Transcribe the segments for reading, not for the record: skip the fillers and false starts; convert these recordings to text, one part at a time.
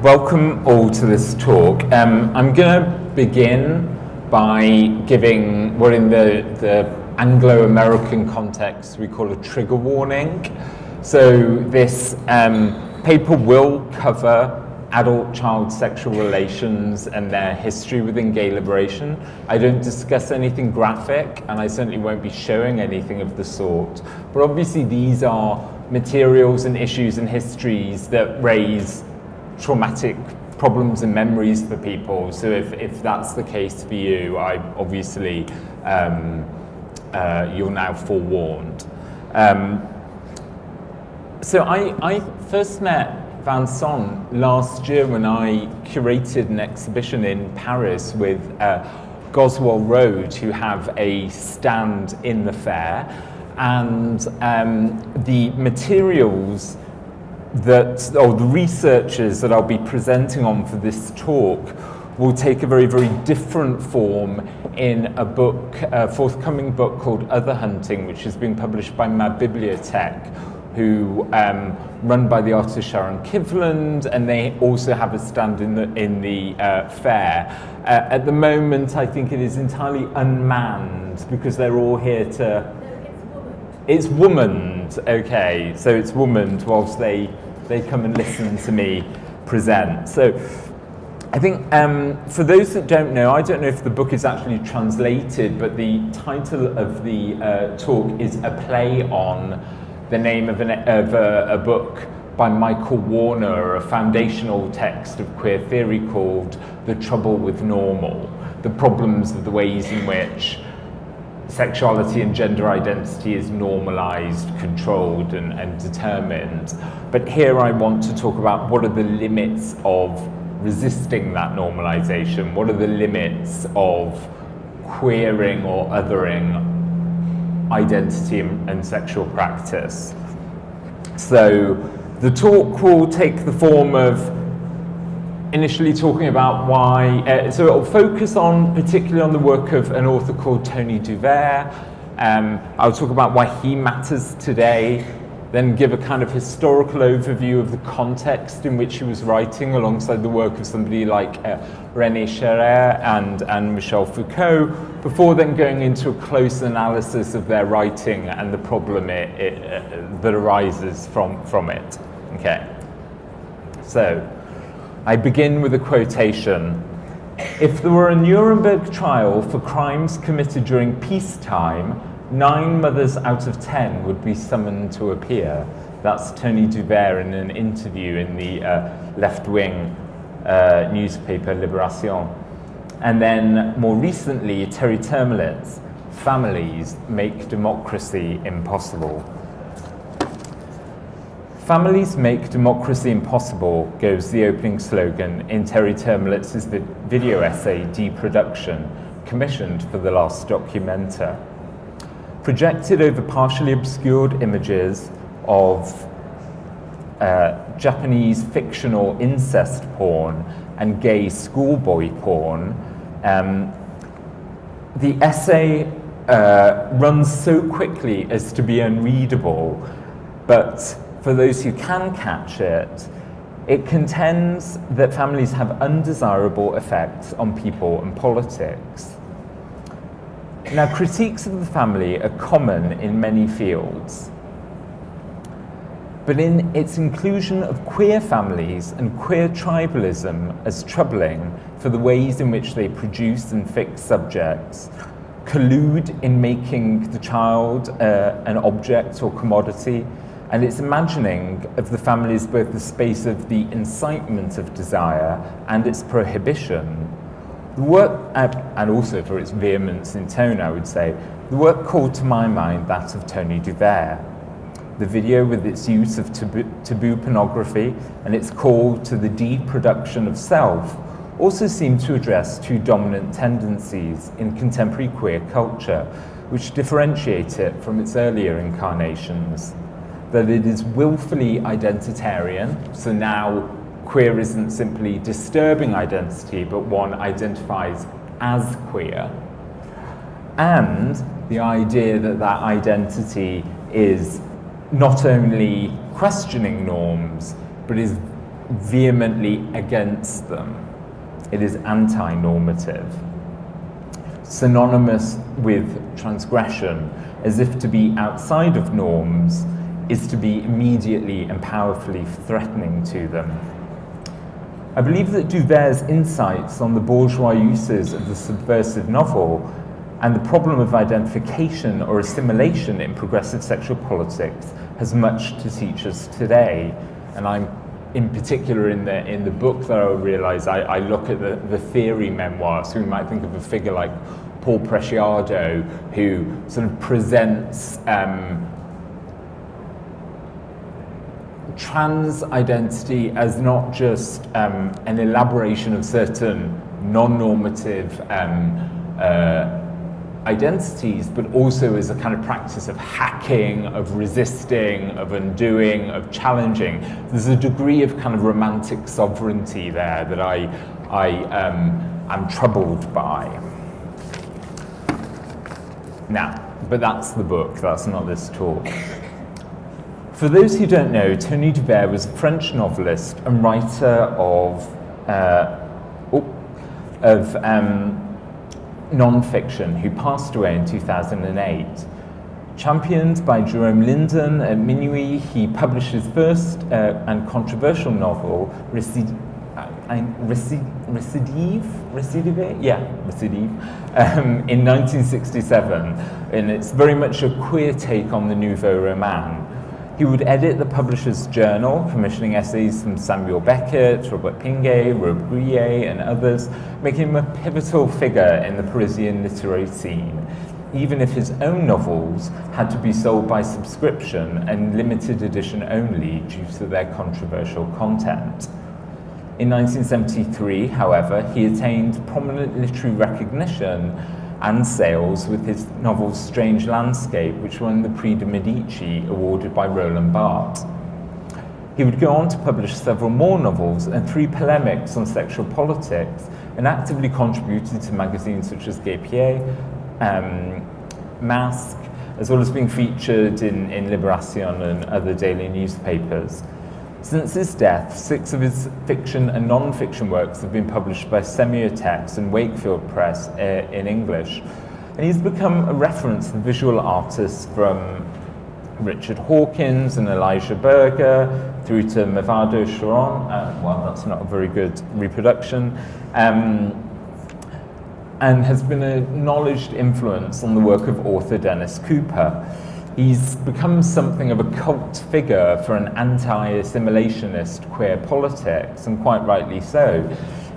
welcome all to this talk. I'm going to begin by giving what in the Anglo-American context we call a trigger warning. So this paper will cover adult-child sexual relations and their history within gay liberation. I don't discuss anything graphic, and I certainly won't be showing anything of the sort. But obviously these are materials and issues and histories that raise traumatic problems and memories for people. So if that's the case for you, I obviously you're now forewarned. So I first met Vincent last year when I curated an exhibition in Paris with Goswell Road, who have a stand in the fair, and the materials or the researchers that I'll be presenting on for this talk will take a very, very different form in a book, a forthcoming book called Other Hunting, which is being published by Bibliothèque, who run by the artist Sharon Kivland, and they also have a stand in the fair. At the moment, I think it is entirely unmanned because they're all here to. It's womaned, okay. So it's womaned whilst they come and listen to me present. So I think for those that don't know, I don't know if the book is actually translated, but the title of the talk is a play on the name of a book by Michael Warner, a foundational text of queer theory called The Trouble with Normal, the problems of the ways in which sexuality and gender identity is normalized, controlled, and determined. But here I want to talk about what are the limits of resisting that normalization, what are the limits of queering or othering identity and sexual practice. So the talk will take the form of initially talking about why, so it'll focus on particularly on the work of an author called Tony Duvert. I'll talk about why he matters today, then give a kind of historical overview of the context in which he was writing alongside the work of somebody like René Scherer and Michel Foucault, before then going into a close analysis of their writing and the problem that arises from it. Okay, so I begin with a quotation. If there were a Nuremberg trial for crimes committed during peacetime, 9 mothers out of 10 would be summoned to appear. That's Tony Duvert in an interview in the left-wing newspaper Libération. And then more recently, Terry Termelitz, families make democracy impossible. Families make democracy impossible, goes the opening slogan in Terry Termelitz's video essay, Deproduction, commissioned for the last documenta. Projected over partially obscured images of Japanese fictional incest porn and gay schoolboy porn, the essay runs so quickly as to be unreadable, but for those who can catch it, it contends that families have undesirable effects on people and politics. Now, critiques of the family are common in many fields, but in its inclusion of queer families and queer tribalism as troubling for the ways in which they produce and fix subjects, collude in making the child an object or commodity, and its imagining of the family as both the space of the incitement of desire and its prohibition. The work, and also for its vehemence in tone, I would say, the work called to my mind that of Tony Duvert. The video with its use of taboo pornography and its call to the deproduction of self also seem to address two dominant tendencies in contemporary queer culture, which differentiate it from its earlier incarnations. That it is willfully identitarian, so now queer isn't simply disturbing identity, but one identifies as queer. And the idea that that identity is not only questioning norms, but is vehemently against them. It is anti-normative. Synonymous with transgression, as if to be outside of norms is to be immediately and powerfully threatening to them. I believe that Duvert's insights on the bourgeois uses of the subversive novel and the problem of identification or assimilation in progressive sexual politics has much to teach us today. And I'm in particular in the book that I realise I look at the theory memoir, so we might think of a figure like Paul Preciado, who sort of presents trans identity as not just an elaboration of certain non-normative identities, but also as a kind of practice of hacking, of resisting, of undoing, of challenging. There's a degree of kind of romantic sovereignty there that I am troubled by. Now, but that's the book, that's not this talk. For those who don't know, Tony Duvert was a French novelist and writer of non-fiction who passed away in 2008. Championed by Jerome Linden at Minuit, he published his first and controversial novel, Recidive, in 1967, and it's very much a queer take on the nouveau roman. He would edit the publisher's journal, commissioning essays from Samuel Beckett, Robert Pinget, Robert Grillet, and others, making him a pivotal figure in the Parisian literary scene, even if his own novels had to be sold by subscription and limited edition only due to their controversial content. In 1973, however, he attained prominent literary recognition and sales with his novel Strange Landscape, which won the Prix de Medici, awarded by Roland Barthes. He would go on to publish several more novels and 3 polemics on sexual politics, and actively contributed to magazines such as Gay Pied, Masque, as well as being featured in Libération and other daily newspapers. Since his death, 6 of his fiction and non-fiction works have been published by Semiotext and Wakefield Press in English. And he's become a reference to visual artists from Richard Hawkins and Elijah Berger through to Mavado Sharon. Well, that's not a very good reproduction. And has been an acknowledged influence on the work of author Dennis Cooper. He's become something of a cult figure for an anti-assimilationist queer politics, and quite rightly so.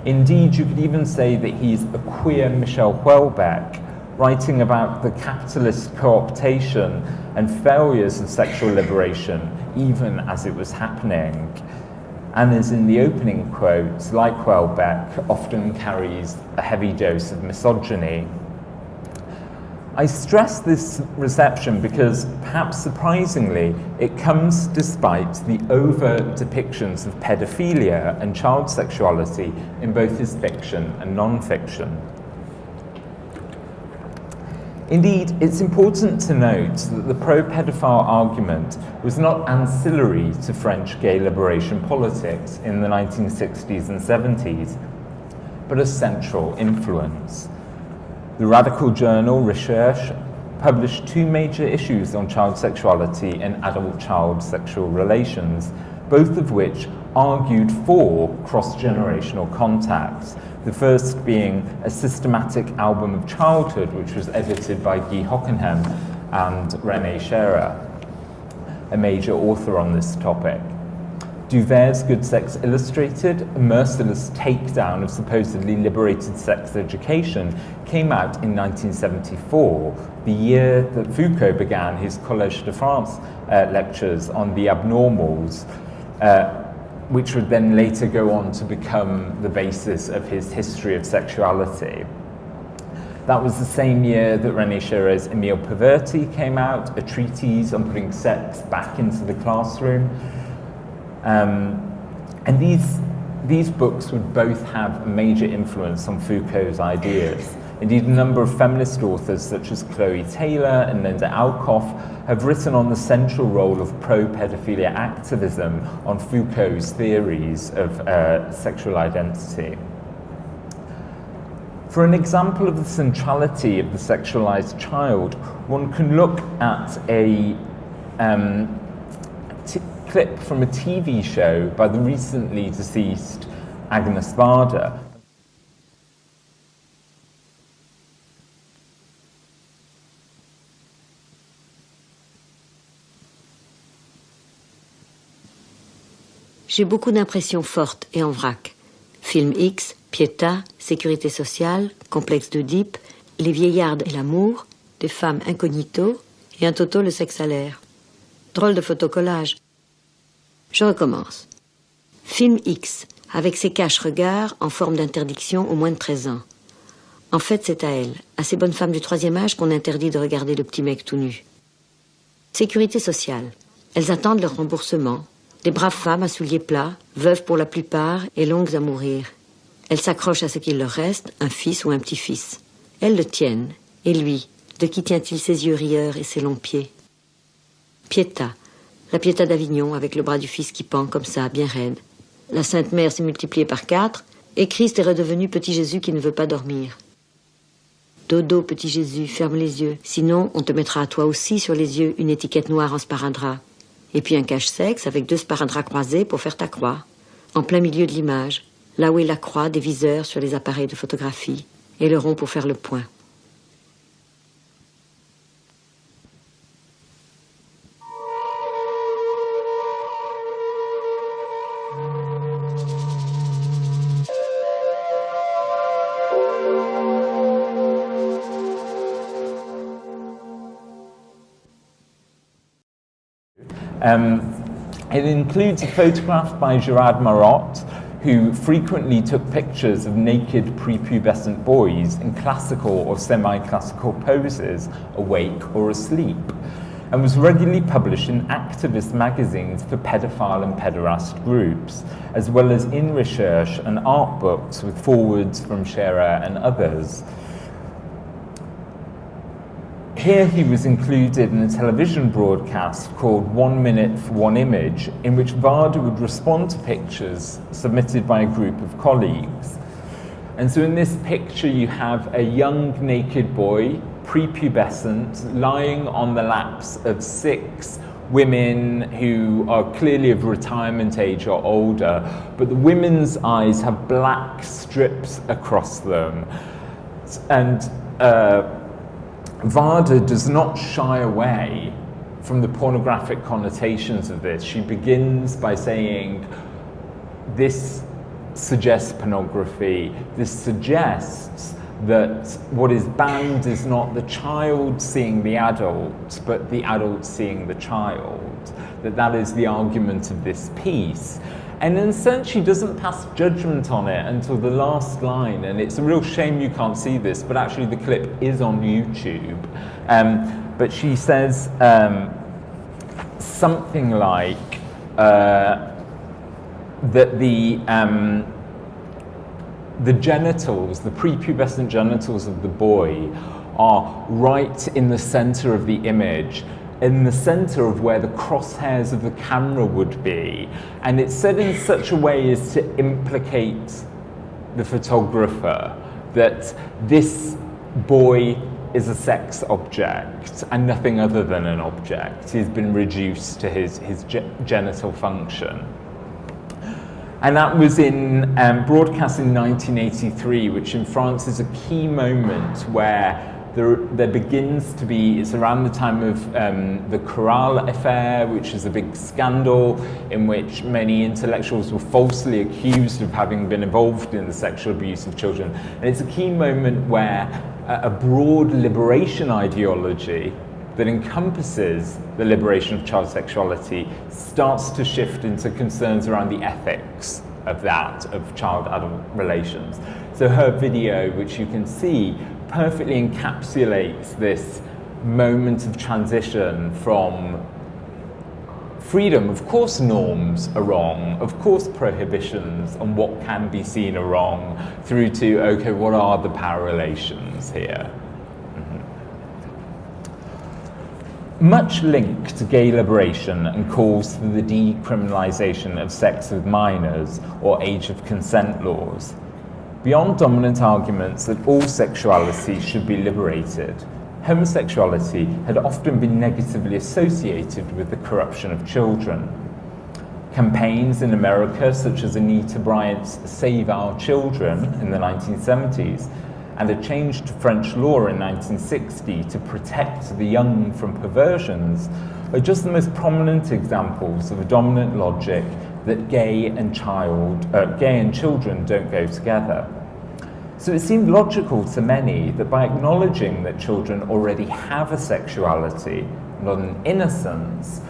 Indeed, you could even say that he's a queer Michel Houellebecq, writing about the capitalist co-optation and failures of sexual liberation, even as it was happening. And as in the opening quotes, like Houellebecq, often carries a heavy dose of misogyny. I stress this reception because, perhaps surprisingly, it comes despite the overt depictions of pedophilia and child sexuality in both his fiction and non-fiction. Indeed, it's important to note that the pro-pedophile argument was not ancillary to French gay liberation politics in the 1960s and 70s, but a central influence. The radical journal Recherche published 2 major issues on child sexuality and adult-child sexual relations, both of which argued for cross-generational contacts, the first being a systematic album of childhood, which was edited by Guy Hockenheim and René Scherer, a major author on this topic. Duvert's Good Sex Illustrated, a merciless takedown of supposedly liberated sex education, came out in 1974, the year that Foucault began his Collège de France lectures on the abnormals, which would then later go on to become the basis of his history of sexuality. That was the same year that René Scherer's Emile Perverti came out, a treatise on putting sex back into the classroom. And these books would both have a major influence on Foucault's ideas. Indeed, a number of feminist authors such as Chloe Taylor and Linda Alcoff have written on the central role of pro-pedophilia activism on Foucault's theories of sexual identity. For an example of the centrality of the sexualized child, one can look at a clip from a TV show by the recently deceased Agnes Varda. J'ai beaucoup d'impressions fortes et en vrac. Film X, Pietà, Sécurité sociale, Complexe d'Oedipe, Les vieillardes et l'amour, Des femmes incognito et un Toto le sexe à l'air. Drôle de photocollage. Je recommence. Film X, avec ses cache-regards en forme d'interdiction aux moins de 13 ans. En fait, c'est à elles, à ces bonnes femmes du troisième âge qu'on interdit de regarder le petit mec tout nu. Sécurité sociale. Elles attendent leur remboursement. Des braves femmes à souliers plats, veuves pour la plupart et longues à mourir. Elles s'accrochent à ce qu'il leur reste, un fils ou un petit-fils. Elles le tiennent. Et lui, de qui tient-il ses yeux rieurs et ses longs pieds? Pietà. La Pietà d'Avignon avec le bras du fils qui pend comme ça, bien raide. La Sainte Mère s'est multipliée par 4 et Christ est redevenu petit Jésus qui ne veut pas dormir. Dodo, petit Jésus, ferme les yeux. Sinon, on te mettra à toi aussi sur les yeux une étiquette noire en sparadrap. Et puis un cache-sexe avec 2 sparadraps croisés pour faire ta croix. En plein milieu de l'image, là où est la croix des viseurs sur les appareils de photographie. Et le rond pour faire le point. It includes a photograph by Gerard Marotte, who frequently took pictures of naked prepubescent boys in classical or semi-classical poses, awake or asleep, and was regularly published in activist magazines for pedophile and pederast groups, as well as in research and art books with forwards from Scherer and others. Here he was included in a television broadcast called 1 Minute for One Image, in which Varda would respond to pictures submitted by a group of colleagues. And so in this picture you have a young naked boy, prepubescent, lying on the laps of 6 women who are clearly of retirement age or older, but the women's eyes have black strips across them. And Varda does not shy away from the pornographic connotations of this. She begins by saying, this suggests pornography, this suggests that what is banned is not the child seeing the adult, but the adult seeing the child. That is the argument of this piece. And in a sense, she doesn't pass judgment on it until the last line, and it's a real shame you can't see this, but actually the clip is on YouTube. But she says something like that the genitals, the prepubescent genitals of the boy are right in the center of the image, in the center of where the crosshairs of the camera would be. And it's said in such a way as to implicate the photographer, that this boy is a sex object and nothing other than an object. He's been reduced to his genital function. And that was in broadcast in 1983, which in France is a key moment where there begins to be, it's around the time of the Chorale affair, which is a big scandal in which many intellectuals were falsely accused of having been involved in the sexual abuse of children. And it's a key moment where a broad liberation ideology that encompasses the liberation of child sexuality starts to shift into concerns around the ethics of that, of child-adult relations. So her video, which you can see, perfectly encapsulates this moment of transition from freedom, of course norms are wrong, of course prohibitions on what can be seen are wrong, through to, okay, what are the power relations here? Much linked to gay liberation and calls for the decriminalisation of sex with minors or age of consent laws. Beyond dominant arguments that all sexuality should be liberated, homosexuality had often been negatively associated with the corruption of children. Campaigns in America, such as Anita Bryant's Save Our Children in the 1970s, and a change to French law in 1960 to protect the young from perversions, are just the most prominent examples of a dominant logic that gay and children don't go together. So it seemed logical to many that by acknowledging that children already have a sexuality, not an innocence,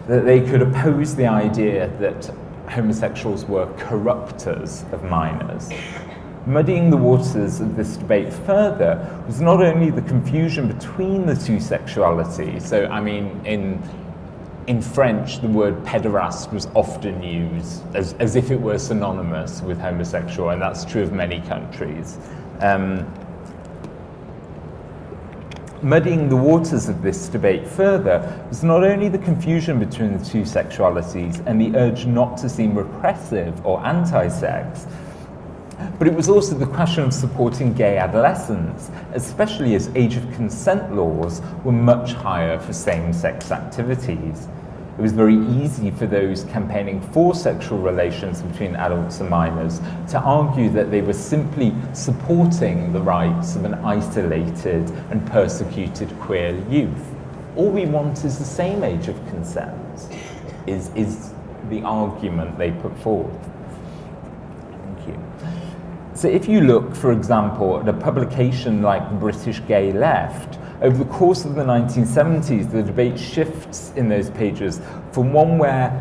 that they could oppose the idea that homosexuals were corruptors of minors. Muddying the waters of this debate further was not only the confusion between the two sexualities, so I mean in French the word pederast was often used as if it were synonymous with homosexual, and that's true of many countries. Muddying the waters of this debate further was not only the confusion between the two sexualities and the urge not to seem repressive or anti-sex, but it was also the question of supporting gay adolescents, especially as age of consent laws were much higher for same-sex activities. It was very easy for those campaigning for sexual relations between adults and minors to argue that they were simply supporting the rights of an isolated and persecuted queer youth. All we want is the same age of consent, is the argument they put forth. Thank you. So if you look, for example, at a publication like the British Gay Left, over the course of the 1970s, the debate shifts in those pages from one where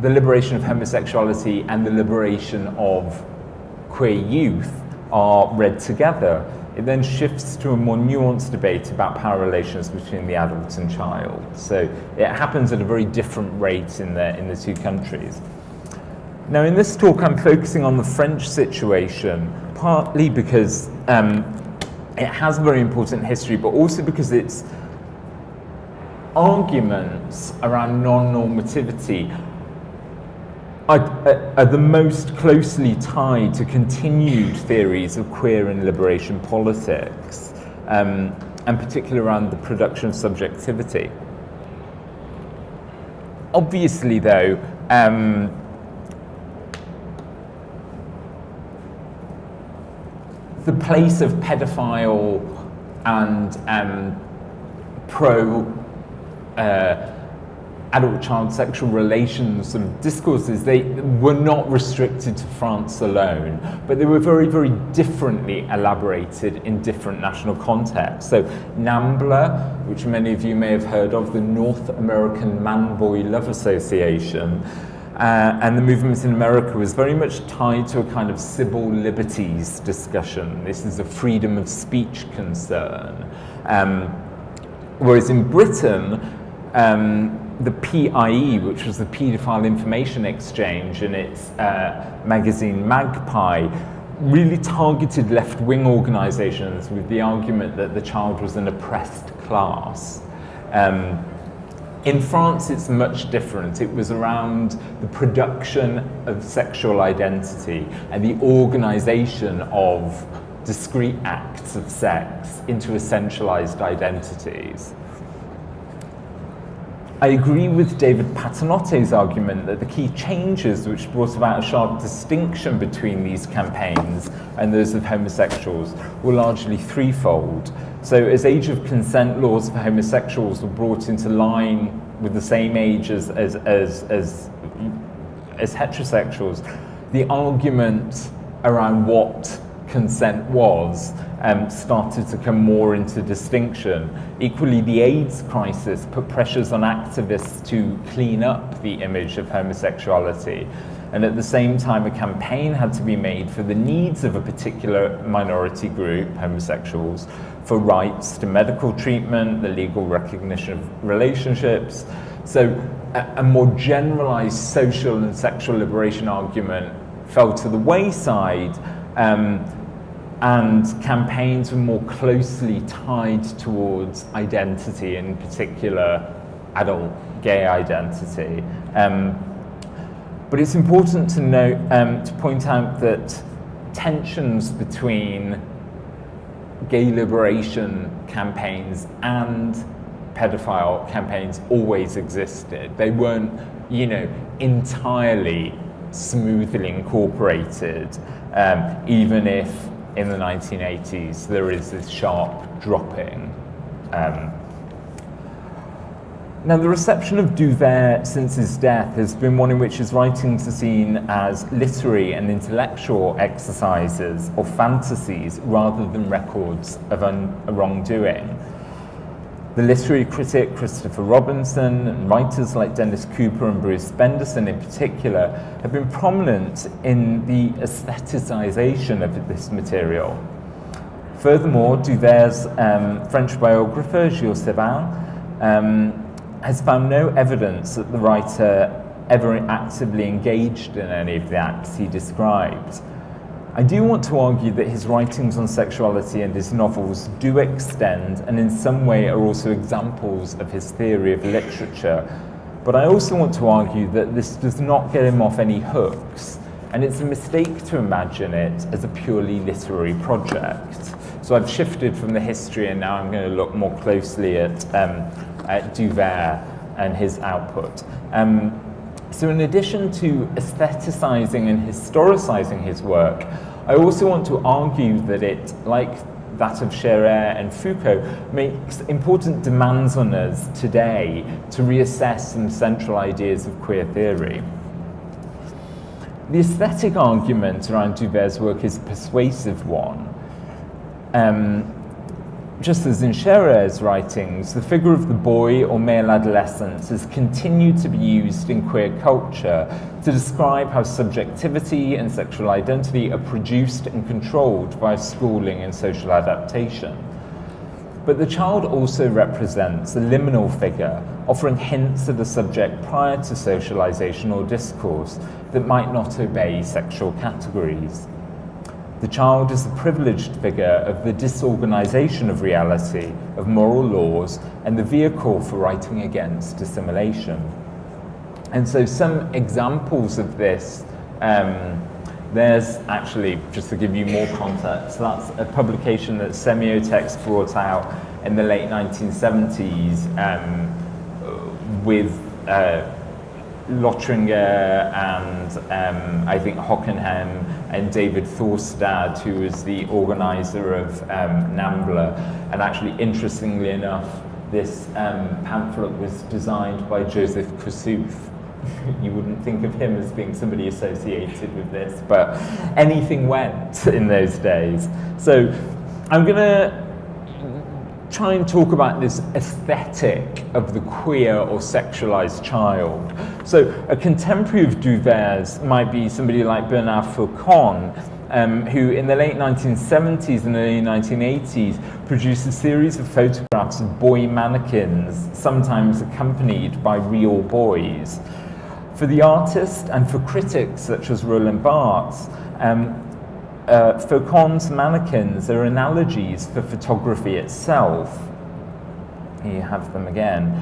the liberation of homosexuality and the liberation of queer youth are read together. It then shifts to a more nuanced debate about power relations between the adult and child. So it happens at a very different rate in the two countries. Now, in this talk, I'm focusing on the French situation, partly because it has very important history, but also because its arguments around non-normativity are the most closely tied to continued theories of queer and liberation politics, and particularly around the production of subjectivity. Obviously, though, the place of pedophile and adult-child sexual relations sort of discourses, they were not restricted to France alone, but they were very, very differently elaborated in different national contexts. So NAMBLA, which many of you may have heard of, the North American Man-Boy Love Association, and the movement in America was very much tied to a kind of civil liberties discussion. This is a freedom of speech concern. Whereas in Britain, the PIE, which was the Paedophile Information Exchange, and its magazine Magpie, really targeted left-wing organisations with the argument that the child was an oppressed class. In France, it's much different. It was around the production of sexual identity and the organisation of discrete acts of sex into essentialised identities. I agree with David Paternotte's argument that the key changes which brought about a sharp distinction between these campaigns and those of homosexuals were largely threefold. So as age of consent laws for homosexuals were brought into line with the same age as heterosexuals, the argument around what consent was started to come more into distinction. Equally, the AIDS crisis put pressures on activists to clean up the image of homosexuality. And at the same time, a campaign had to be made for the needs of a particular minority group, homosexuals, for rights to medical treatment, the legal recognition of relationships. So a more generalized social and sexual liberation argument fell to the wayside, and campaigns were more closely tied towards identity, in particular adult gay identity. But it's important to note, to point out that tensions between gay liberation campaigns and pedophile campaigns always existed. They weren't, entirely smoothly incorporated, even if in the 1980s there is this sharp dropping. Now, the reception of Duvert since his death has been one in which his writings are seen as literary and intellectual exercises or fantasies rather than records of wrongdoing. The literary critic Christopher Robinson and writers like Dennis Cooper and Bruce Benderson in particular have been prominent in the aestheticization of this material. Furthermore, Duvert's French biographer, Gilles Sebin, has found no evidence that the writer ever actively engaged in any of the acts he described. I do want to argue that his writings on sexuality and his novels do extend and in some way are also examples of his theory of literature, but I also want to argue that this does not get him off any hooks, and it's a mistake to imagine it as a purely literary project. So I've shifted from the history and now I'm going to look more closely at Duvert and his output. So in addition to aestheticizing and historicizing his work, I also want to argue that it, like that of Scherer and Foucault, makes important demands on us today to reassess some central ideas of queer theory. The aesthetic argument around Duvert's work is a persuasive one. Just as in Scherer's writings, the figure of the boy or male adolescent has continued to be used in queer culture to describe how subjectivity and sexual identity are produced and controlled via schooling and social adaptation. But the child also represents a liminal figure, offering hints at a subject prior to socialization or discourse that might not obey sexual categories. The child is the privileged figure of the disorganization of reality, of moral laws, and the vehicle for writing against assimilation. And so some examples of this, there's actually, just to give you more context, that's a publication that Semiotext brought out in the late 1970s with Lotringer and I think Hockenheim and David Thorstad, who was the organizer of NAMBLA. And actually, interestingly enough, this pamphlet was designed by Joseph Koussouf. You wouldn't think of him as being somebody associated with this, but anything went in those days. So I'm going to try and talk about this aesthetic of the queer or sexualized child. So a contemporary of Duvert's might be somebody like Bernard Faucon, who in the late 1970s and early 1980s produced a series of photographs of boy mannequins, sometimes accompanied by real boys. For the artist and for critics such as Roland Barthes, Faucon's mannequins are analogies for photography itself. Here you have them again.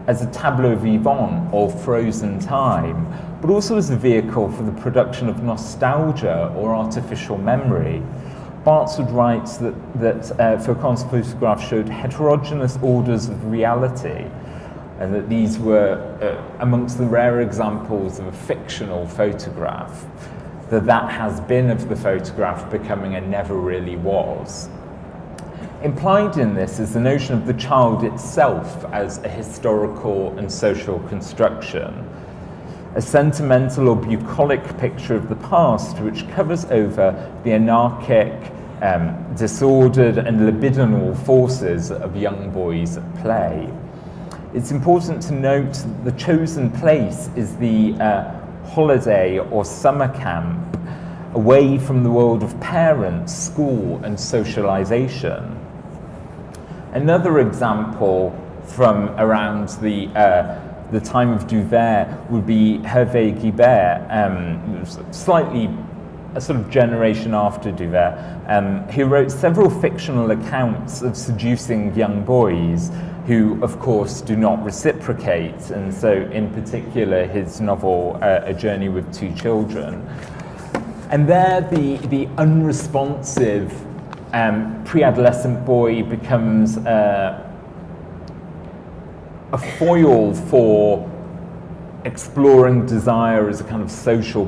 As a tableau vivant or frozen time, but also as a vehicle for the production of nostalgia or artificial memory. Barthes would write that Faucon's photographs showed heterogeneous orders of reality, and that these were amongst the rare examples of a fictional photograph, that has been of the photograph becoming a never really was. Implied in this is the notion of the child itself as a historical and social construction, a sentimental or bucolic picture of the past which covers over the anarchic, disordered and libidinal forces of young boys at play. It's important to note that the chosen place is the holiday or summer camp, away from the world of parents, school, and socialization. Another example from around the time of Duvert would be Hervé Guibert, slightly a sort of generation after Duvert, who wrote several fictional accounts of seducing young boys who, of course, do not reciprocate, and so in particular his novel A Journey with Two Children. And there the unresponsive pre-adolescent boy becomes a foil for exploring desire as a kind of social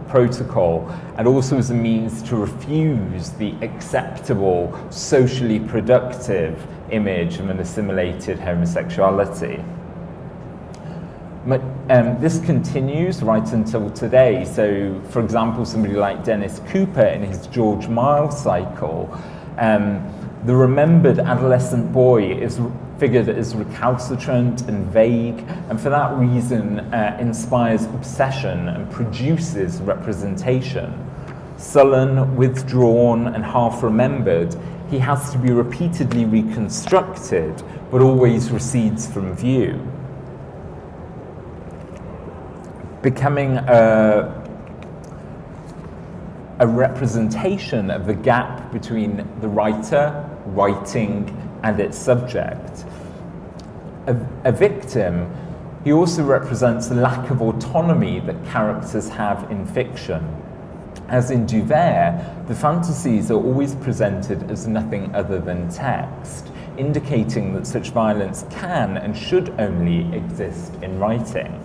protocol, and also as a means to refuse the acceptable, socially productive image of an assimilated homosexuality. But this continues right until today. So, for example, somebody like Dennis Cooper in his George Miles cycle, the remembered adolescent boy is figured as recalcitrant and vague, and for that reason inspires obsession and produces representation. Sullen, withdrawn, and half-remembered, he has to be repeatedly reconstructed, but always recedes from view, becoming a representation of the gap between the writer, writing, and its subject. A victim, he also represents the lack of autonomy that characters have in fiction. As in Duvert, the fantasies are always presented as nothing other than text, indicating that such violence can and should only exist in writing.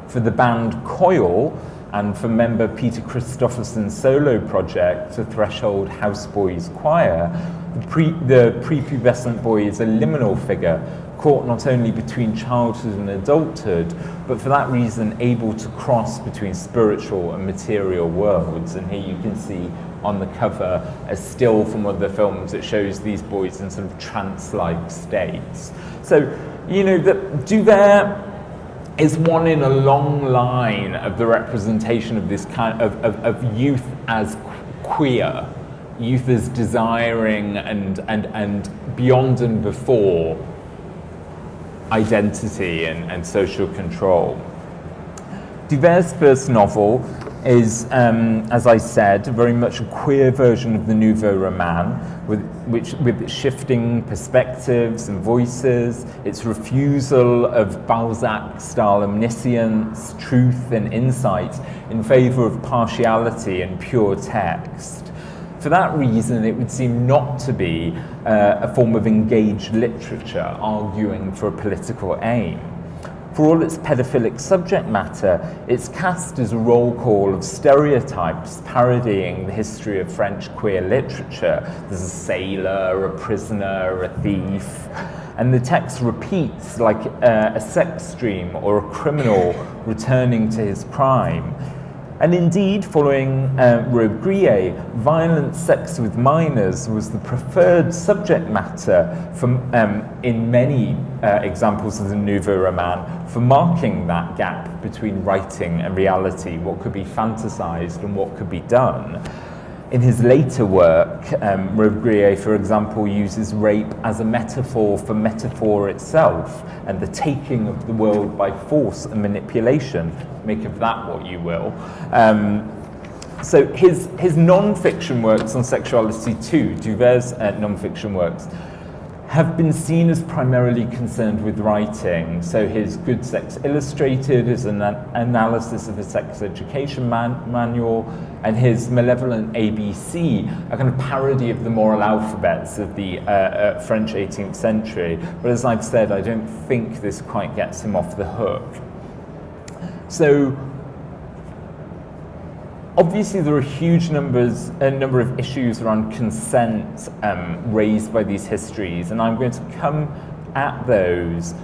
For the band Coil, and for member Peter Christopherson's solo project, The Threshold Houseboys Choir, the prepubescent boy is a liminal figure, caught not only between childhood and adulthood, but for that reason able to cross between spiritual and material worlds. And here you can see on the cover a still from one of the films that shows these boys in sort of trance-like states. So, you know, that Duvert is one in a long line of the representation of this kind of youth as queer, youth as desiring and beyond and before identity and social control. Duvert's first novel is, as I said, very much a queer version of the Nouveau Roman, with shifting perspectives and voices, its refusal of Balzac-style omniscience, truth and insight in favour of partiality and pure text. For that reason, it would seem not to be a form of engaged literature arguing for a political aim. For all its pedophilic subject matter, it's cast as a roll call of stereotypes parodying the history of French queer literature. There's a sailor, a prisoner, a thief, and the text repeats like a sex dream or a criminal returning to his crime. And indeed, following Robbe-Grillet, violent sex with minors was the preferred subject matter from, in many examples of the Nouveau Roman, for marking that gap between writing and reality, what could be fantasized and what could be done. In his later work, Robbe-Grillet, for example, uses rape as a metaphor for metaphor itself and the taking of the world by force and manipulation. Make of that what you will. So his non-fiction works on sexuality too, Duvert's non-fiction works, have been seen as primarily concerned with writing. So his Good Sex Illustrated is an analysis of a sex education manual, and his Malevolent ABC, a kind of parody of the moral alphabets of the French 18th century. But as I've said, I don't think this quite gets him off the hook. So obviously there are a number of issues around consent raised by these histories, and I'm going to come at those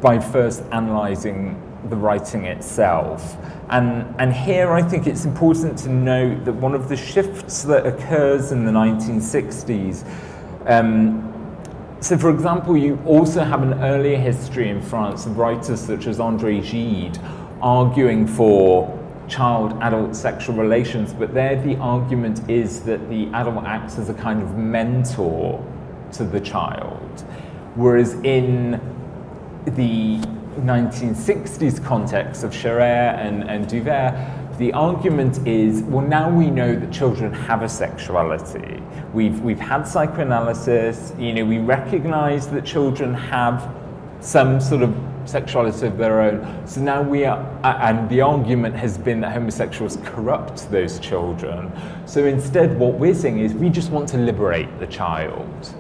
by first analysing the writing itself. And here I think it's important to note that one of the shifts that occurs in the 1960s, so for example, you also have an earlier history in France of writers such as André Gide arguing for child-adult sexual relations, but there the argument is that the adult acts as a kind of mentor to the child, whereas in the 1960s context of Scherer and Duvert, the argument is, well, now we know that children have a sexuality. We've had psychoanalysis, we recognize that children have some sort of sexuality of their own. So now we are, and the argument has been that homosexuals corrupt those children. So instead what we're saying is we just want to liberate the child.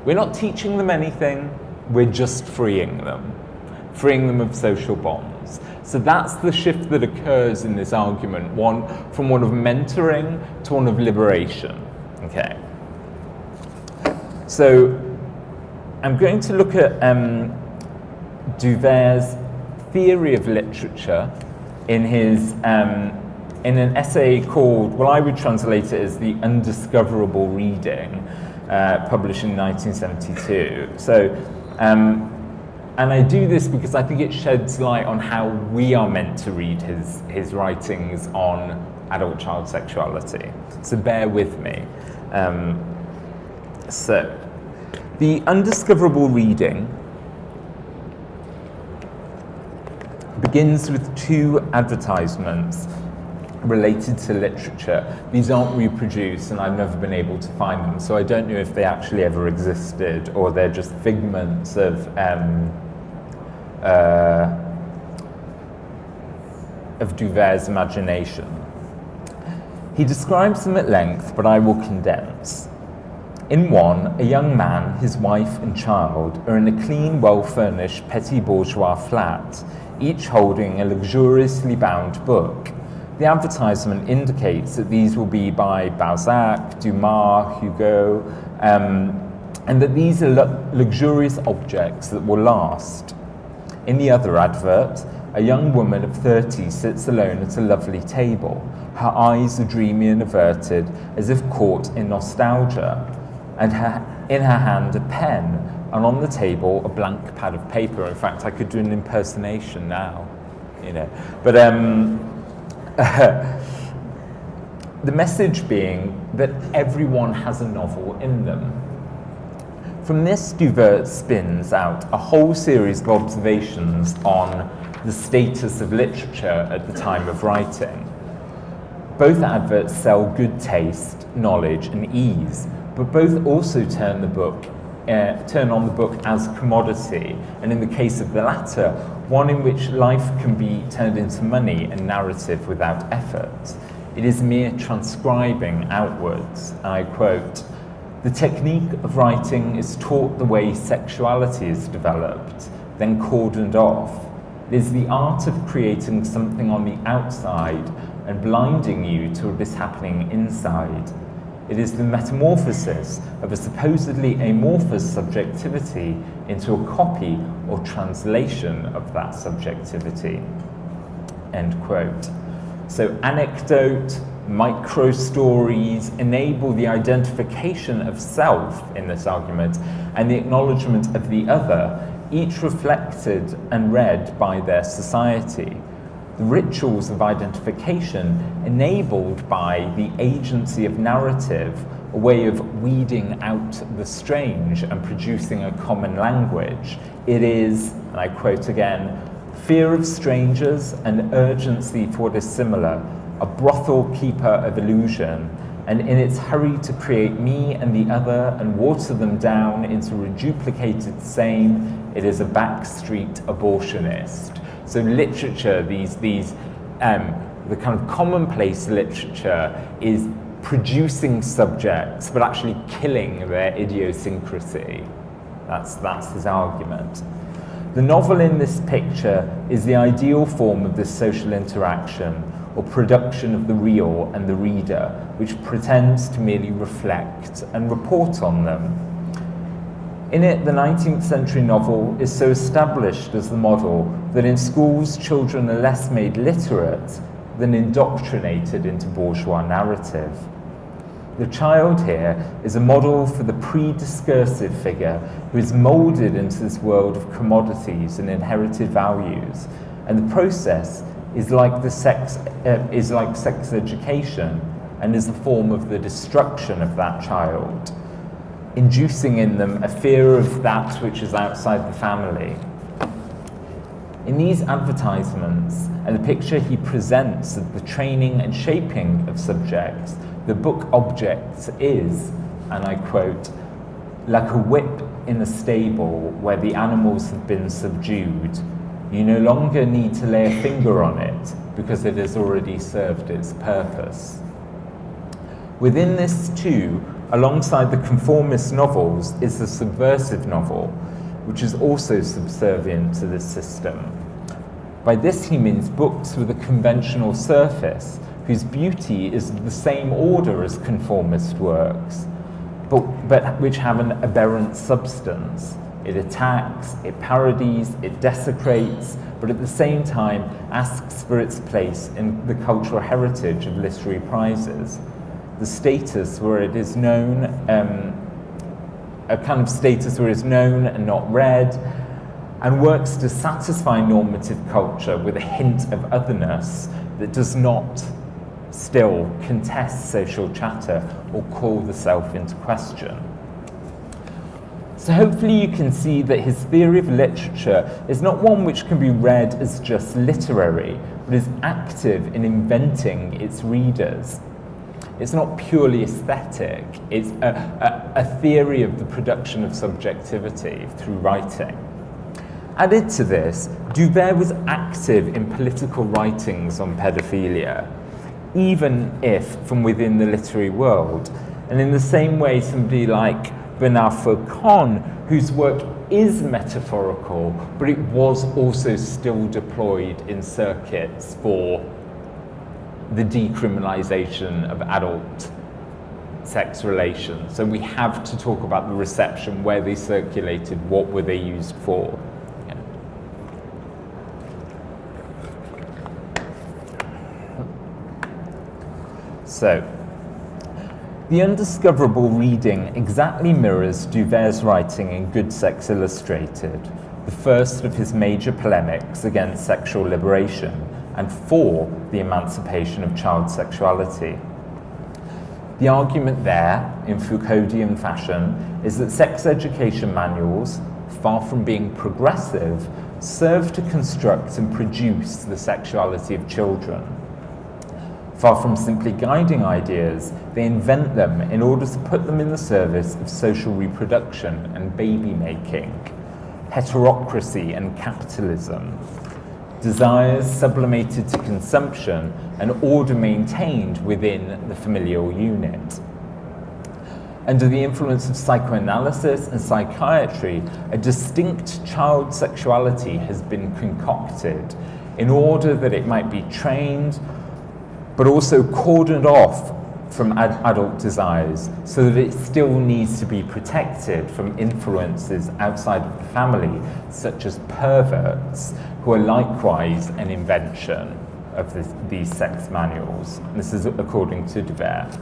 We're not teaching them anything, we're just freeing them of social bonds. So that's the shift that occurs in this argument, from one of mentoring to one of liberation. Okay. So I'm going to look at Duvert's theory of literature in his in an essay called, well, I would translate it as The Undiscoverable Reading, published in 1972. So, and I do this because I think it sheds light on how we are meant to read his writings on adult-child sexuality. So bear with me. So, The Undiscoverable Reading begins with two advertisements related to literature. These aren't reproduced and I've never been able to find them, so I don't know if they actually ever existed or they're just figments of Duvert's imagination. He describes them at length, but I will condense. In one, a young man, his wife and child are in a clean, well-furnished petit bourgeois flat, each holding a luxuriously bound book. The advertisement indicates that these will be by Balzac, Dumas, Hugo, and that these are luxurious objects that will last. In the other advert, a young woman of 30 sits alone at a lovely table. Her eyes are dreamy and averted, as if caught in nostalgia, and in her hand a pen, and on the table a blank pad of paper. In fact, I could do an impersonation now, But the message being that everyone has a novel in them. From this, Duvert spins out a whole series of observations on the status of literature at the time of writing. Both adverts sell good taste, knowledge, and ease, but both also turn on the book as commodity, and in the case of the latter, one in which life can be turned into money and narrative without effort. It is mere transcribing outwards. And I quote, "The technique of writing is taught the way sexuality is developed, then cordoned off. It is the art of creating something on the outside and blinding you to what is happening inside. It is the metamorphosis of a supposedly amorphous subjectivity into a copy or translation of that subjectivity." End quote. So anecdote, micro-stories enable the identification of self in this argument and the acknowledgement of the other, each reflected and read by their society. The rituals of identification enabled by the agency of narrative, a way of weeding out the strange and producing a common language. It is, and I quote again, "fear of strangers and urgency for what is similar, a brothel keeper of illusion, and in its hurry to create me and the other and water them down into a duplicated same, it is a backstreet abortionist." So literature, the kind of commonplace literature is producing subjects, but actually killing their idiosyncrasy. That's his argument. The novel in this picture is the ideal form of this social interaction, or production of the real and the reader, which pretends to merely reflect and report on them. In it, the 19th century novel is so established as the model that in schools children are less made literate than indoctrinated into bourgeois narrative. The child here is a model for the pre-discursive figure who is moulded into this world of commodities and inherited values, and the process is like sex education and is a form of the destruction of that child, inducing in them a fear of that which is outside the family. In these advertisements and the picture he presents of the training and shaping of subjects, the book object is, and I quote, like a whip in a stable where the animals have been subdued. You no longer need to lay a finger on it because it has already served its purpose. Within this too, alongside the conformist novels, is the subversive novel, which is also subservient to this system. By this he means books with a conventional surface, whose beauty is of the same order as conformist works, but which have an aberrant substance. It attacks, it parodies, it desecrates, but at the same time asks for its place in the cultural heritage of literary prizes. The status where it is known, a kind of status where it is known and not read, and works to satisfy normative culture with a hint of otherness that does not still contest social chatter or call the self into question. So hopefully you can see that his theory of literature is not one which can be read as just literary, but is active in inventing its readers. It's not purely aesthetic, it's a theory of the production of subjectivity through writing. Added to this, Duvert was active in political writings on pedophilia, even if from within the literary world. And in the same way, somebody like Bernard Faucon, whose work is metaphorical, but it was also still deployed in circuits for the decriminalization of adult sex relations. So we have to talk about the reception, where they circulated, what were they used for. Yeah. So, the undiscoverable reading exactly mirrors Duvert's writing in Good Sex Illustrated, the first of his major polemics against sexual liberation and for the emancipation of child sexuality. The argument there, in Foucauldian fashion, is that sex education manuals, far from being progressive, serve to construct and produce the sexuality of children. Far from simply guiding ideas, they invent them in order to put them in the service of social reproduction and baby-making, heterocracy and capitalism, desires sublimated to consumption, and order maintained within the familial unit. Under the influence of psychoanalysis and psychiatry, a distinct child sexuality has been concocted in order that it might be trained, but also cordoned off from adult desires, so that it still needs to be protected from influences outside of the family, such as perverts, who are likewise an invention of these sex manuals. This is according to Duvert.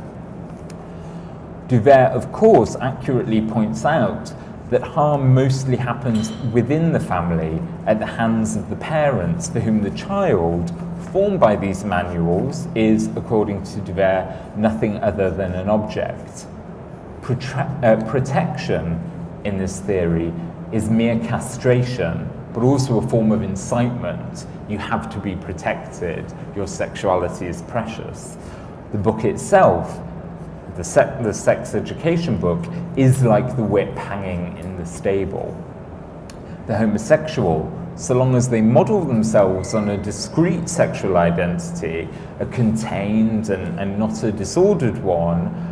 Duvert, of course, accurately points out that harm mostly happens within the family at the hands of the parents, for whom the child formed by these manuals is, according to Duvert, nothing other than an object. Protection in this theory is mere castration, but also a form of incitement. You have to be protected. Your sexuality is precious. The book itself, the sex education book, is like the whip hanging in the stable. The homosexual, so long as they model themselves on a discrete sexual identity, a contained and not a disordered one,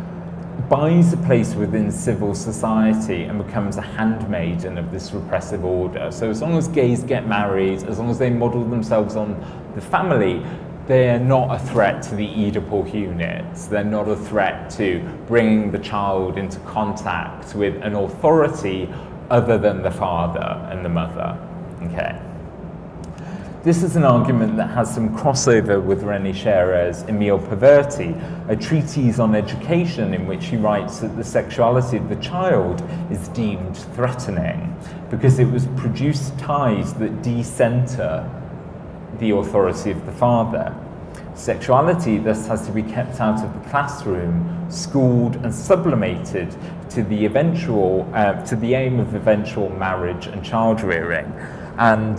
buys a place within civil society and becomes a handmaiden of this repressive order. So as long as gays get married, as long as they model themselves on the family, they're not a threat to the Oedipal units. They're not a threat to bringing the child into contact with an authority other than the father and the mother. Okay. This is an argument that has some crossover with René Scherer's Emile Perverti, a treatise on education in which he writes that the sexuality of the child is deemed threatening because it was produced ties that decenter the authority of the father. Sexuality thus has to be kept out of the classroom, schooled and sublimated to the aim of eventual marriage and child rearing. And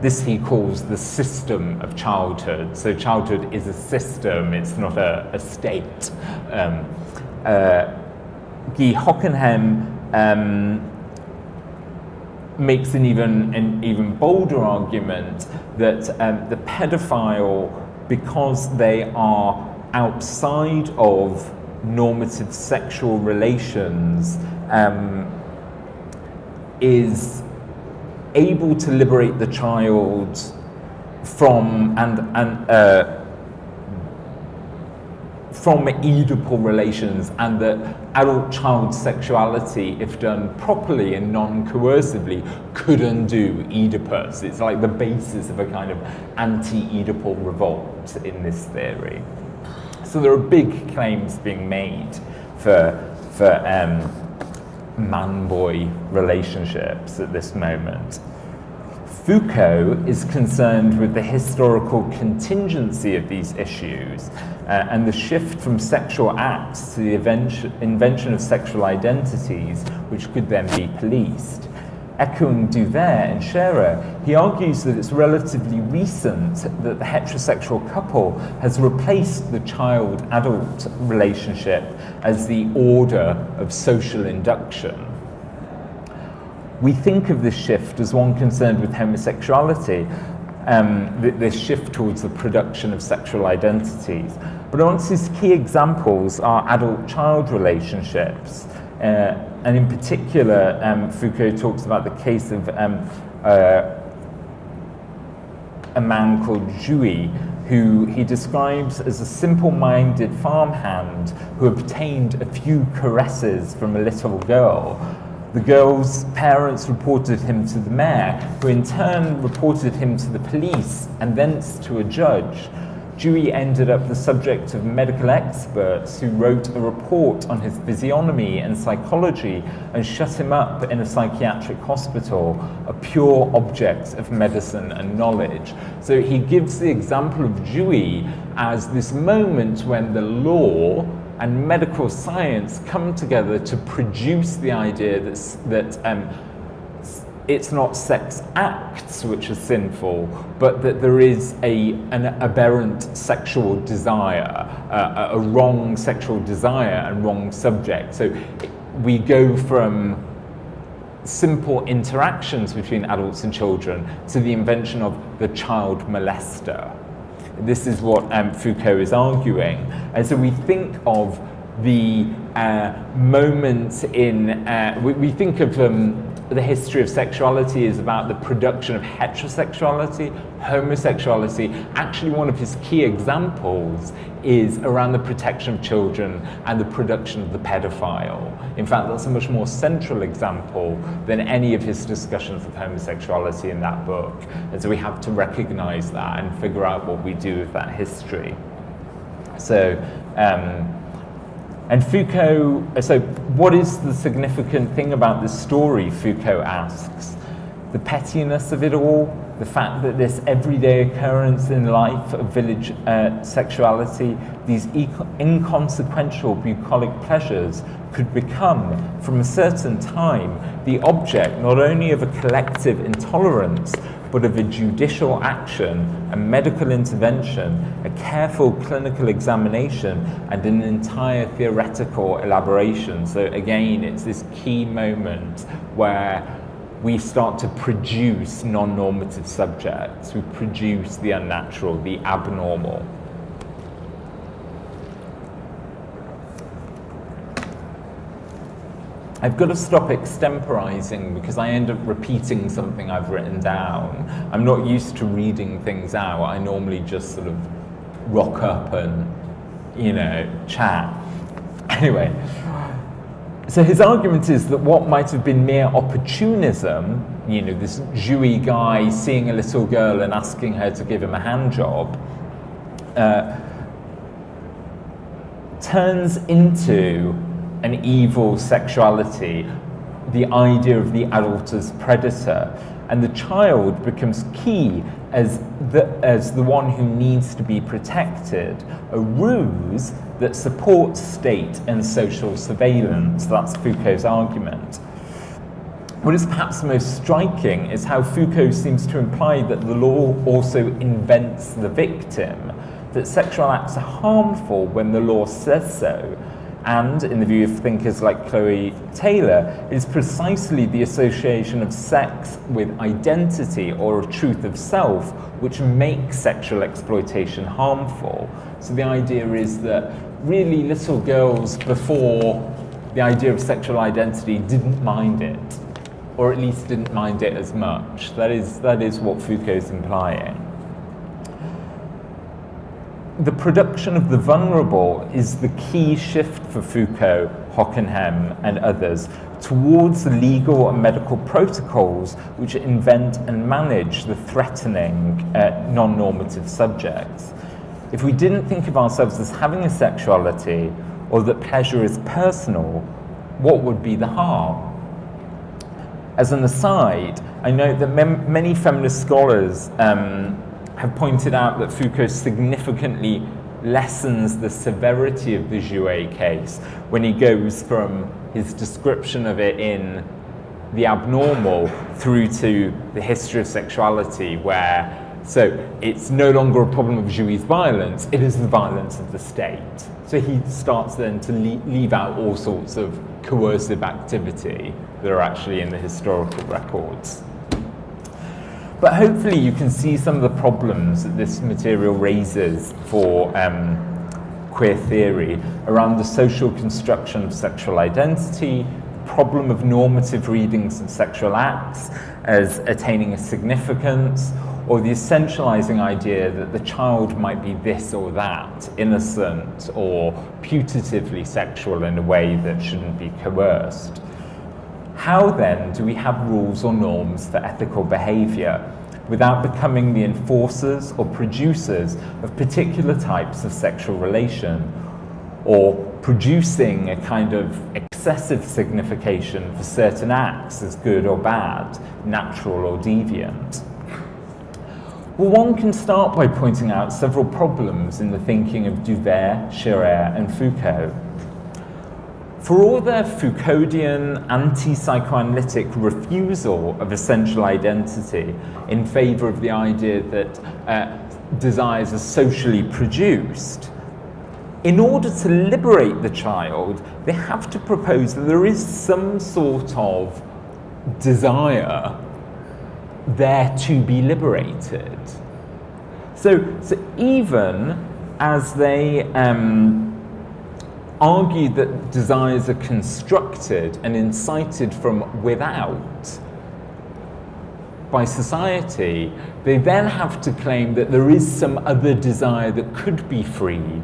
this he calls the system of childhood. So childhood is a system, it's not a state. Guy Hockenheim makes an even bolder argument that the pedophile, because they are outside of normative sexual relations, is able to liberate the child from Oedipal relations, and that adult-child sexuality, if done properly and non-coercively, could undo Oedipus. It's like the basis of a kind of anti-Oedipal revolt in this theory. So there are big claims being made for man-boy relationships at this moment. Foucault is concerned with the historical contingency of these issues and the shift from sexual acts to the invention of sexual identities, which could then be policed. Echoing Duvert and Scherer, he argues that it's relatively recent that the heterosexual couple has replaced the child-adult relationship as the order of social induction. We think of this shift as one concerned with homosexuality, this shift towards the production of sexual identities. But amongst his key examples are adult-child relationships. And in particular, Foucault talks about the case of a man called Jouy, who he describes as a simple-minded farmhand who obtained a few caresses from a little girl. The girl's parents reported him to the mayor, who in turn reported him to the police and thence to a judge. Jouy ended up the subject of medical experts who wrote a report on his physiognomy and psychology and shut him up in a psychiatric hospital, a pure object of medicine and knowledge. So he gives the example of Jouy as this moment when the law and medical science come together to produce the idea that it's not sex acts which are sinful, but that there is an aberrant sexual desire, a wrong sexual desire and wrong subject. So we go from simple interactions between adults and children to the invention of the child molester. This is what Foucault is arguing. And so we think of the moment in, we think of the history of sexuality is about the production of heterosexuality, homosexuality. Actually, one of his key examples is around the protection of children and the production of the pedophile. In fact, that's a much more central example than any of his discussions of homosexuality in that book. And so we have to recognize that and figure out what we do with that history. So, and Foucault, so what is the significant thing about this story, Foucault asks? The pettiness of it all, the fact that this everyday occurrence in life of village sexuality, these inconsequential bucolic pleasures could become, from a certain time, the object not only of a collective intolerance, but of a judicial action, a medical intervention, a careful clinical examination, and an entire theoretical elaboration. So again, it's this key moment where we start to produce non-normative subjects, we produce the unnatural, the abnormal. I've got to stop extemporizing because I end up repeating something I've written down. I'm not used to reading things out. I normally just sort of rock up and, chat. Anyway, so his argument is that what might have been mere opportunism, this Jouy guy seeing a little girl and asking her to give him a hand job, turns into an evil sexuality, the idea of the adult as predator, and the child becomes key as the one who needs to be protected, a ruse that supports state and social surveillance. That's Foucault's argument. What is perhaps most striking is how Foucault seems to imply that the law also invents the victim, that sexual acts are harmful when the law says so, and, in the view of thinkers like Chloe Taylor, it is precisely the association of sex with identity or a truth of self which makes sexual exploitation harmful. So the idea is that really little girls before the idea of sexual identity didn't mind it, or at least didn't mind it as much. That is what Foucault's implying. The production of the vulnerable is the key shift for Foucault, Hockenheim, and others towards the legal and medical protocols which invent and manage the threatening non-normative subjects. If we didn't think of ourselves as having a sexuality, or that pleasure is personal, what would be the harm? As an aside, I note that many feminist scholars have pointed out that Foucault significantly lessens the severity of the Jouet case when he goes from his description of it in The Abnormal through to the history of sexuality, where so it's no longer a problem of Jouet's violence, it is the violence of the state. So he starts then to leave out all sorts of coercive activity that are actually in the historical records. But hopefully you can see some of the problems that this material raises for queer theory around the social construction of sexual identity, problem of normative readings of sexual acts as attaining a significance, or the essentializing idea that the child might be this or that, innocent or putatively sexual in a way that shouldn't be coerced. How then do we have rules or norms for ethical behavior without becoming the enforcers or producers of particular types of sexual relation, or producing a kind of excessive signification for certain acts as good or bad, natural or deviant? Well, one can start by pointing out several problems in the thinking of Duvert, Scherer, and Foucault. For all their Foucauldian, anti-psychoanalytic refusal of essential identity in favor of the idea that desires are socially produced, in order to liberate the child, they have to propose that there is some sort of desire there to be liberated. So even as they argue that desires are constructed and incited from without by society, they then have to claim that there is some other desire that could be freed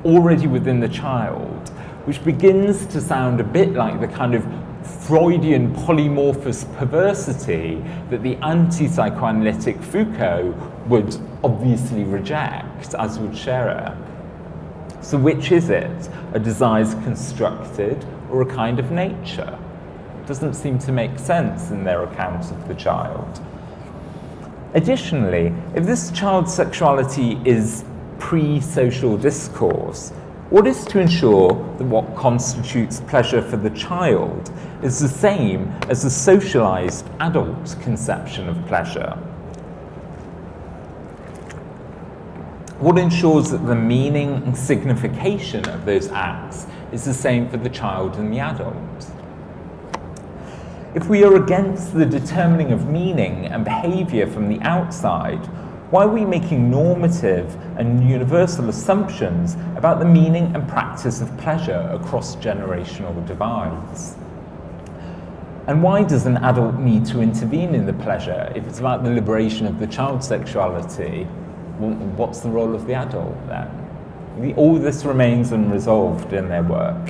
already within the child, which begins to sound a bit like the kind of Freudian polymorphous perversity that the anti-psychoanalytic Foucault would obviously reject, as would Scherer. So which is it? A desire constructed or a kind of nature? Doesn't seem to make sense in their account of the child. Additionally, if this child's sexuality is pre-social discourse, what is to ensure that what constitutes pleasure for the child is the same as the socialized adult conception of pleasure? What ensures that the meaning and signification of those acts is the same for the child and the adult? If we are against the determining of meaning and behavior from the outside, why are we making normative and universal assumptions about the meaning and practice of pleasure across generational divides? And why does an adult need to intervene in the pleasure if it's about the liberation of the child's sexuality? What's the role of the adult then? All this remains unresolved in their work.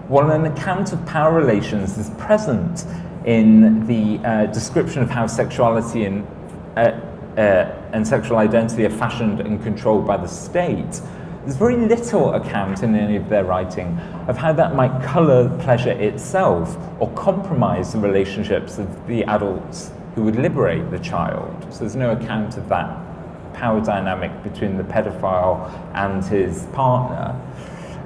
While an account of power relations is present in the description of how sexuality and sexual identity are fashioned and controlled by the state, there's very little account in any of their writing of how that might colour pleasure itself or compromise the relationships of the adults who would liberate the child. So there's no account of that power dynamic between the pedophile and his partner.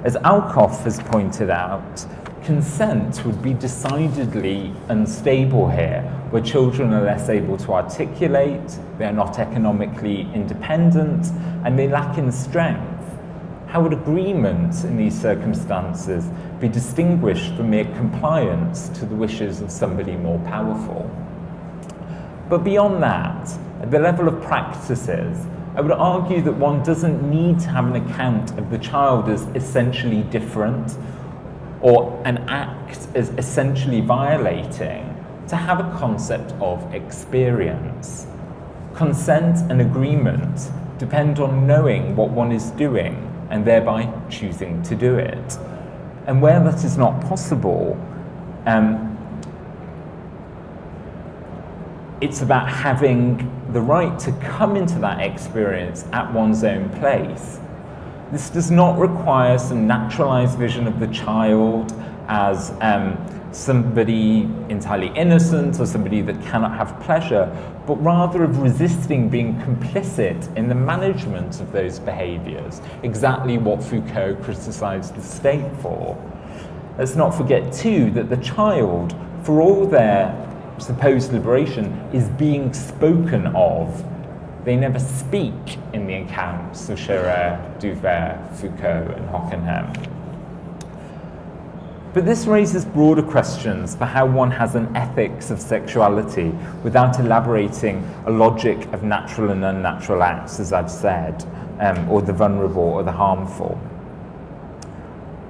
As Alcoff has pointed out, consent would be decidedly unstable here, where children are less able to articulate, they are not economically independent, and they lack in strength. How would agreement in these circumstances be distinguished from mere compliance to the wishes of somebody more powerful? But beyond that, at the level of practices, I would argue that one doesn't need to have an account of the child as essentially different or an act as essentially violating to have a concept of experience. Consent and agreement depend on knowing what one is doing and thereby choosing to do it. And where that is not possible, it's about having the right to come into that experience at one's own place. This does not require some naturalized vision of the child as somebody entirely innocent or somebody that cannot have pleasure, but rather of resisting being complicit in the management of those behaviours, exactly what Foucault criticised the state for. Let's not forget too that the child, for all their supposed liberation, is being spoken of. They never speak in the accounts of Scherer, Duvert, Foucault and Hockenheim. But this raises broader questions for how one has an ethics of sexuality without elaborating a logic of natural and unnatural acts, as I've said, or the vulnerable or the harmful,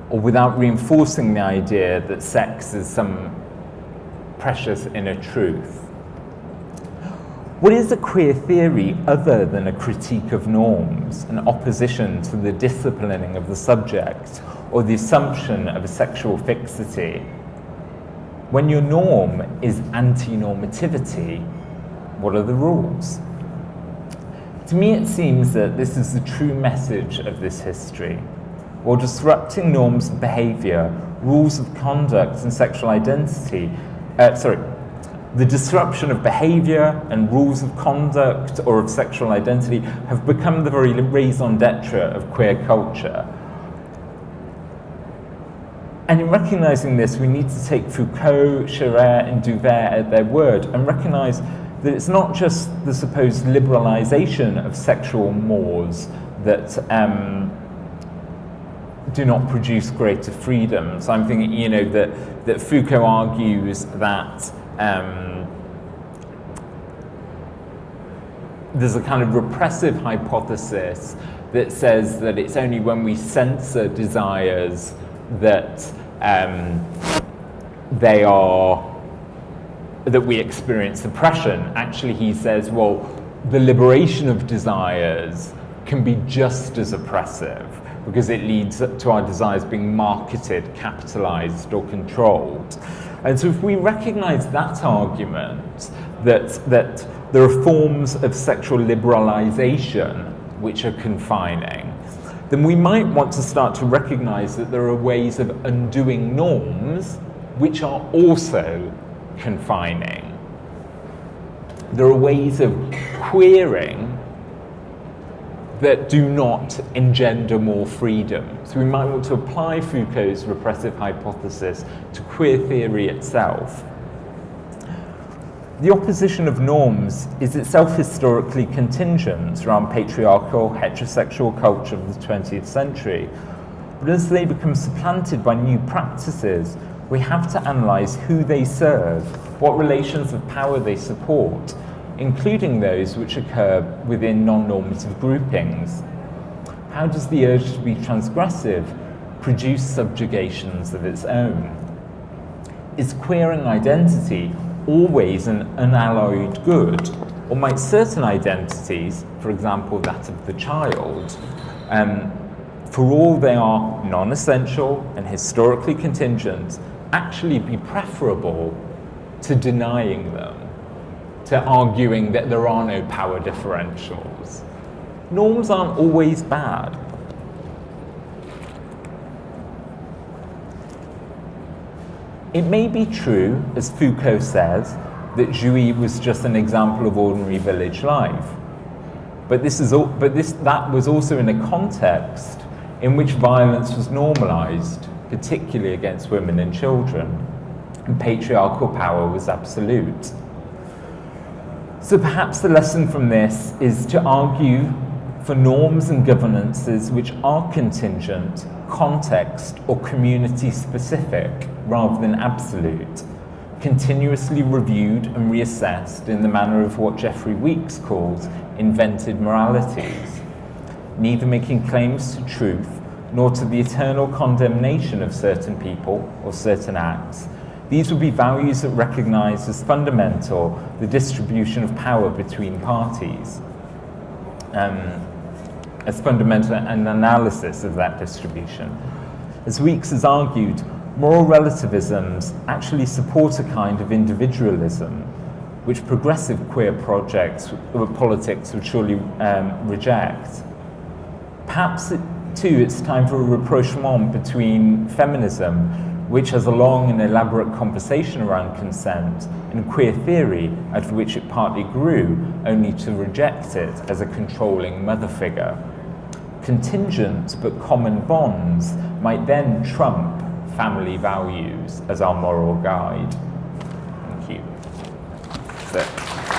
or without reinforcing the idea that sex is some precious inner truth. What is a queer theory other than a critique of norms, an opposition to the disciplining of the subject, or the assumption of a sexual fixity? When your norm is anti-normativity, what are the rules? To me, it seems that this is the true message of this history. While disrupting norms of behaviour, rules of conduct and sexual identity, the disruption of behaviour and rules of conduct or of sexual identity have become the very raison d'etre of queer culture. And in recognising this, we need to take Foucault, Scherer and Duvert at their word and recognise that it's not just the supposed liberalisation of sexual mores that do not produce greater freedom. So I'm thinking, that Foucault argues that there's a kind of repressive hypothesis that says that it's only when we censor desires that that we experience oppression. Actually, he says, well, the liberation of desires can be just as oppressive because it leads to our desires being marketed, capitalized, or controlled. And so if we recognize that argument, that there are forms of sexual liberalization which are confining, then we might want to start to recognize that there are ways of undoing norms which are also confining. There are ways of queering that do not engender more freedom. So we might want to apply Foucault's repressive hypothesis to queer theory itself. The opposition of norms is itself historically contingent around patriarchal, heterosexual culture of the 20th century. But as they become supplanted by new practices, we have to analyse who they serve, what relations of power they support, including those which occur within non-normative groupings. How does the urge to be transgressive produce subjugations of its own? Is queering identity always an unalloyed good? Or might certain identities, for example that of the child, for all they are non-essential and historically contingent, actually be preferable to denying them, to arguing that there are no power differentials? Norms aren't always bad. It may be true, as Foucault says, that Julie was just an example of ordinary village life. But that was also in a context in which violence was normalized, particularly against women and children, and patriarchal power was absolute. So perhaps the lesson from this is to argue for norms and governances which are contingent, context, or community specific rather than absolute, continuously reviewed and reassessed in the manner of what Jeffrey Weeks calls invented moralities, neither making claims to truth nor to the eternal condemnation of certain people or certain acts. These would be values that recognize as fundamental the distribution of power between parties, as fundamental an analysis of that distribution. As Weeks has argued, moral relativisms actually support a kind of individualism, which progressive queer politics would surely reject. Perhaps, too, it's time for a rapprochement between feminism, which has a long and elaborate conversation around consent, and queer theory, out of which it partly grew, only to reject it as a controlling mother figure. Contingent but common bonds might then trump family values as our moral guide. Thank you. That's it.